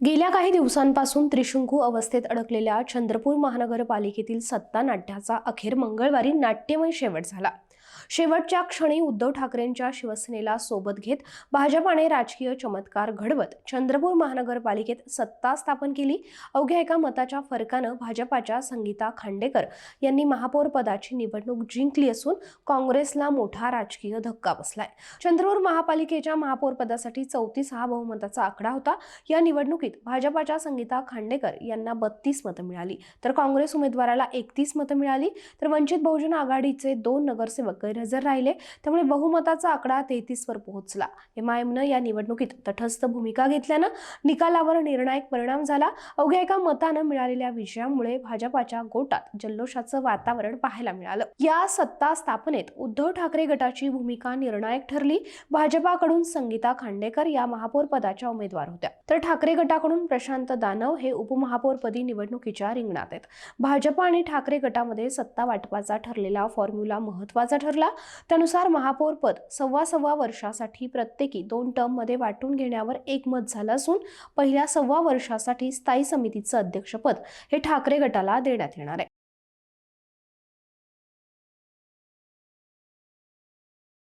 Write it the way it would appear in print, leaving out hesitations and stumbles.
गेल्या काही दिवसांपासून त्रिशंकू अवस्थेत अडकलेल्या चंद्रपूर महानगरपालिकेतील सत्ता नाट्याचा अखेर मंगळवारी नाट्यमय शेवट झाला। शेवटच्या क्षणी उद्धव ठाकरेंच्या शिवसेनेला सोबत घेत भाजपाने राजकीय चमत्कार घडवत चंद्रपूर महानगरपालिकेत सत्ता स्थापन केली। अवघ्या एका मताच्या फरकानं भाजपाच्या संगीता खांडेकर यांनी महापौर पदाची निवडणूक जिंकली असून काँग्रेसला मोठा राजकीय धक्का बसलाय। चंद्रपूर महापालिकेच्या महापौर पदासाठी 34 हा बहुमताचा आकडा होता। या निवडणुकीत भाजपाच्या संगीता खांडेकर यांना 32 मतं मिळाली, तर काँग्रेस उमेदवाराला 31 मतं मिळाली, तर वंचित बहुजन आघाडीचे 2 नगरसेवक गैरहजर राहिले, त्यामुळे बहुमताचा आकडा 33 वर पोहोचला। एमआयएमनं या निवडणुकीत तटस्थ भूमिका घेतल्यानं निकालावर निर्णायक परिणाम झाला। अवघ्या एका मतानं मिळालेल्या विजयामुळे भाजपाच्या गोटात जल्लोषाचं वातावरण पाहायला मिळालं। या सत्ता स्थापनेत उद्धव ठाकरे गटाची भूमिका निर्णायक ठरली। भाजपाकडून संगीता खांडेकर या महापौर पदाच्या उमेदवार होत्या, तर ठाकरे गटाकडून प्रशांत दानव हे उपमहापौरपदी निवडणुकीच्या रिंगणात आहेत। भाजप आणि ठाकरे गटामध्ये सत्ता वाटपाचा ठरलेला फॉर्म्युला महत्त्वाचा ठरला। त्यानुसार महापौर पद सव्वा वर्षासाठी प्रत्येकी 2 टर्म मध्ये वाटून घेण्यावर एकमत झालं असून पहिल्या 1.25 वर्षासाठी स्थायी समितीचं अध्यक्षपद हे ठाकरे गटाला देण्यात येणार आहे।